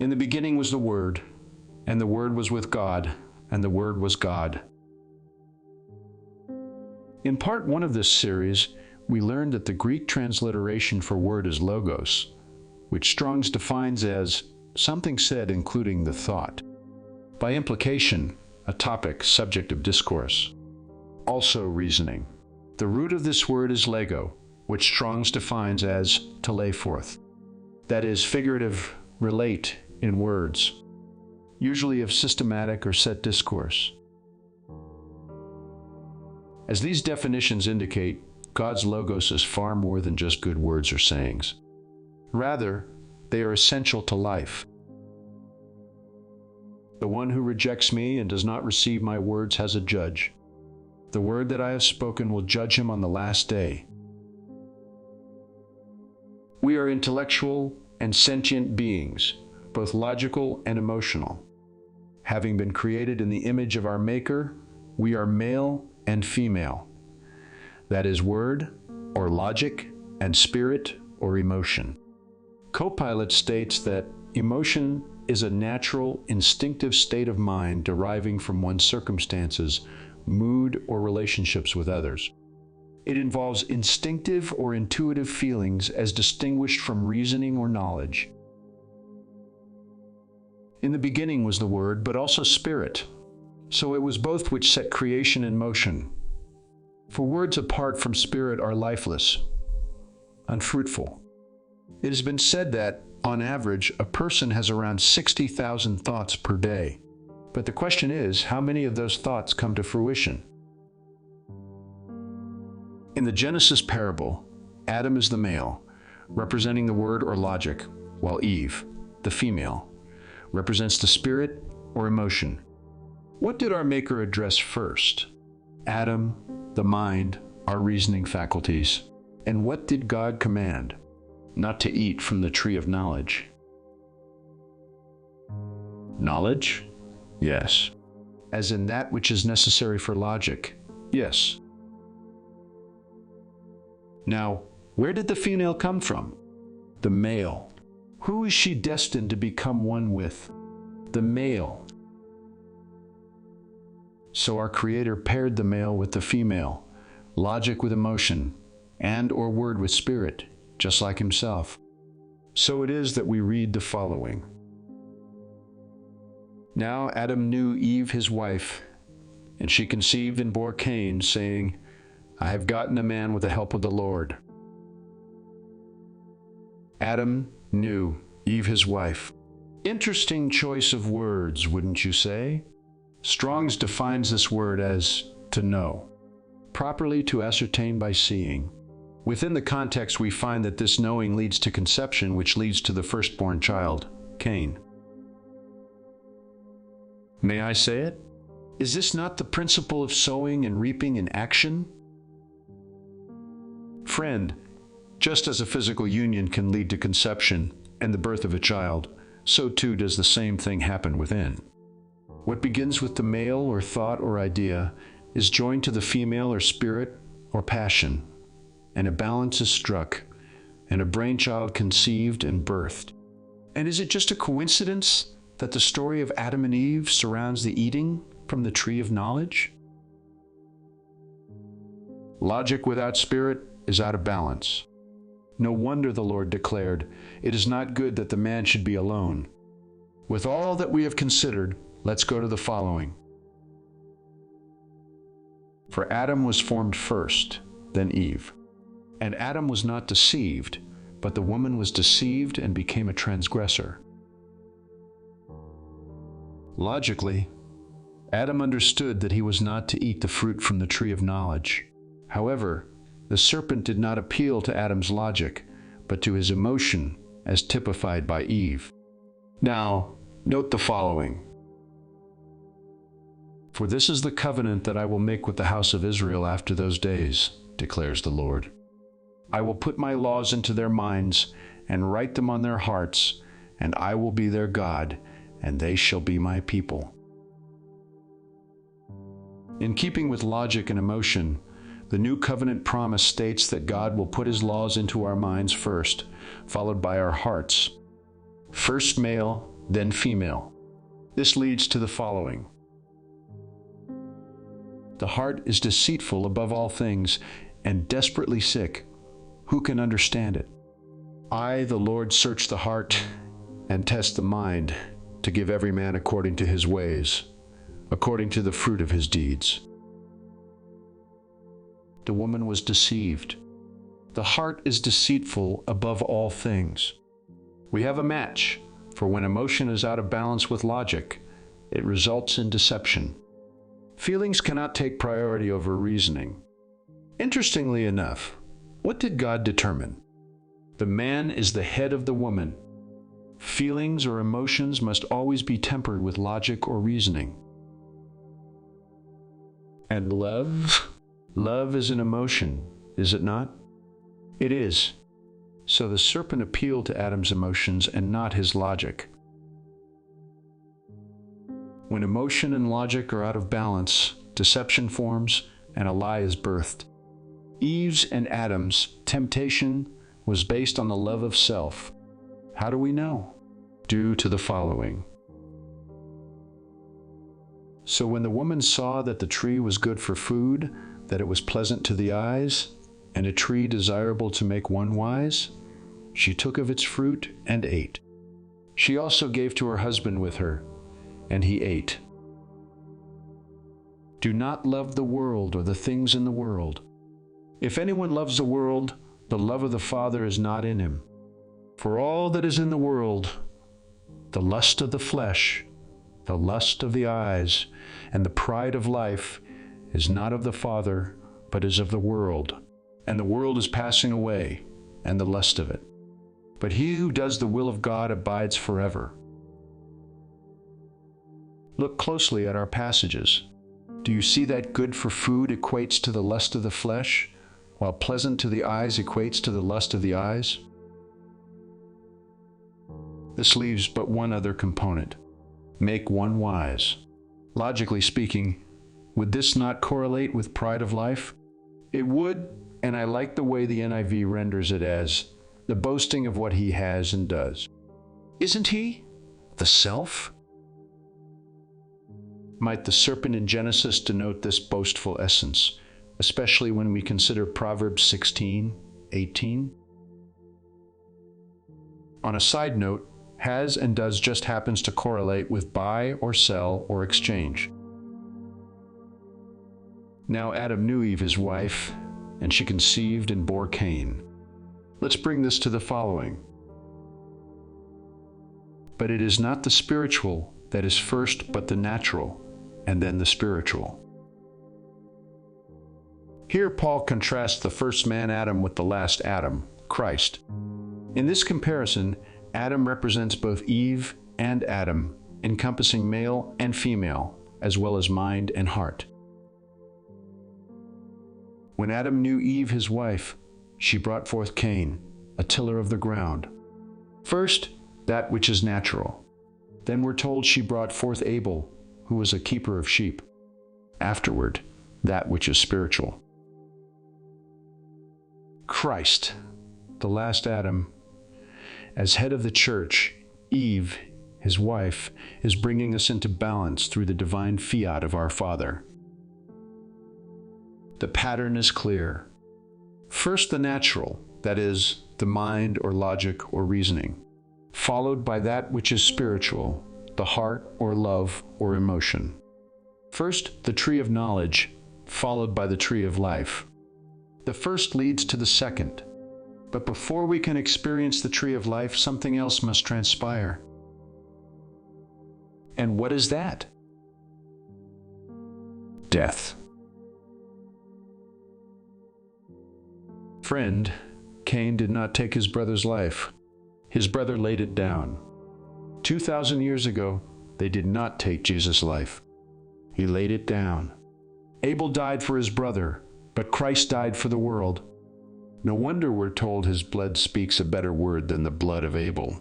In the beginning was the Word, and the Word was with God, and the Word was God. In part 1 of this series, we learned that the Greek transliteration for word is logos, which Strong's defines as something said including the thought. By implication, a topic, subject of discourse. Also reasoning. The root of this word is lego, which Strong's defines as to lay forth. That is, figurative, relate in words, usually of systematic or set discourse. As these definitions indicate, God's logos is far more than just good words or sayings. Rather, they are essential to life. The one who rejects me and does not receive my words has a judge. The word that I have spoken will judge him on the last day. We are intellectual and sentient beings, both logical and emotional. Having been created in the image of our Maker, we are male and female. That is word or logic and spirit or emotion. Copilot states that emotion is a natural, instinctive state of mind deriving from one's circumstances, mood, or relationships with others. It involves instinctive or intuitive feelings as distinguished from reasoning or knowledge. In the beginning was the Word, but also Spirit. So it was both which set creation in motion. For words apart from Spirit are lifeless, unfruitful. It has been said that, on average, a person has around 60,000 thoughts per day. But the question is, how many of those thoughts come to fruition? In the Genesis parable, Adam is the male, representing the word or logic, while Eve, the female, represents the spirit or emotion. What did our Maker address first? Adam, the mind, our reasoning faculties. And what did God command? Not to eat from the tree of knowledge. Knowledge? Yes. As in that which is necessary for logic? Yes. Now, where did the female come from? The male. Who is she destined to become one with? The male. So our Creator paired the male with the female, logic with emotion, and or word with spirit, just like himself. So it is that we read the following. Now Adam knew Eve his wife, and she conceived and bore Cain, saying, I have gotten a man with the help of the Lord. Adam knew Eve his wife. Interesting choice of words, wouldn't you say? Strong's defines this word as to know, properly to ascertain by seeing. Within the context, we find that this knowing leads to conception, which leads to the firstborn child, Cain. May I say it? Is this not the principle of sowing and reaping in action? Friend, just as a physical union can lead to conception and the birth of a child, so too does the same thing happen within. What begins with the male or thought or idea is joined to the female or spirit or passion, and a balance is struck, and a brainchild conceived and birthed. And is it just a coincidence that the story of Adam and Eve surrounds the eating from the tree of knowledge? Logic without spirit is out of balance. No wonder the Lord declared, "It is not good that the man should be alone." With all that we have considered, let's go to the following. For Adam was formed first, then Eve. And Adam was not deceived, but the woman was deceived and became a transgressor. Logically, Adam understood that he was not to eat the fruit from the tree of knowledge. However, the serpent did not appeal to Adam's logic, but to his emotion, as typified by Eve. Now, note the following. For this is the covenant that I will make with the house of Israel after those days, declares the Lord. I will put my laws into their minds and write them on their hearts, and I will be their God, and they shall be my people. In keeping with logic and emotion, the new covenant promise states that God will put his laws into our minds first, followed by our hearts. First male, then female. This leads to the following. The heart is deceitful above all things and desperately sick. Who can understand it? I, the Lord, search the heart and test the mind to give every man according to his ways, according to the fruit of his deeds. The woman was deceived. The heart is deceitful above all things. We have a match, for when emotion is out of balance with logic, it results in deception. Feelings cannot take priority over reasoning. Interestingly enough, what did God determine? The man is the head of the woman. Feelings or emotions must always be tempered with logic or reasoning. And love? Love is an emotion, is it not? It is. So the serpent appealed to Adam's emotions and not his logic. When emotion and logic are out of balance, deception forms and a lie is birthed. Eve's and Adam's temptation was based on the love of self. How do we know? Due to the following. So when the woman saw that the tree was good for food, that it was pleasant to the eyes, and a tree desirable to make one wise, she took of its fruit and ate. She also gave to her husband with her, and he ate. Do not love the world or the things in the world. If anyone loves the world, the love of the Father is not in him. For all that is in the world, the lust of the flesh, the lust of the eyes, and the pride of life is not of the Father, but is of the world. And the world is passing away, and the lust of it. But he who does the will of God abides forever. Look closely at our passages. Do you see that good for food equates to the lust of the flesh, while pleasant to the eyes equates to the lust of the eyes? This leaves but one other component. Make one wise. Logically speaking, would this not correlate with pride of life? It would, and I like the way the NIV renders it as the boasting of what he has and does. Isn't he the self? Might the serpent in Genesis denote this boastful essence, especially when we consider Proverbs 16:18? On a side note, has and does just happens to correlate with buy or sell or exchange. Now Adam knew Eve, his wife, and she conceived and bore Cain. Let's bring this to the following. But it is not the spiritual that is first, but the natural, and then the spiritual. Here Paul contrasts the first man Adam with the last Adam, Christ. In this comparison, Adam represents both Eve and Adam, encompassing male and female, as well as mind and heart. When Adam knew Eve, his wife, she brought forth Cain, a tiller of the ground. First, that which is natural. Then we're told she brought forth Abel, who was a keeper of sheep. Afterward, that which is spiritual. Christ, the last Adam, as head of the church, Eve, his wife, is bringing us into balance through the divine fiat of our Father. The pattern is clear. First, the natural, that is, the mind or logic or reasoning, followed by that which is spiritual, the heart or love or emotion. First, the tree of knowledge, followed by the tree of life. The first leads to the second. But before we can experience the tree of life, something else must transpire. And what is that? Death. Friend, Cain did not take his brother's life. His brother laid it down. 2,000 years ago, they did not take Jesus' life. He laid it down. Abel died for his brother, but Christ died for the world. No wonder we're told his blood speaks a better word than the blood of Abel.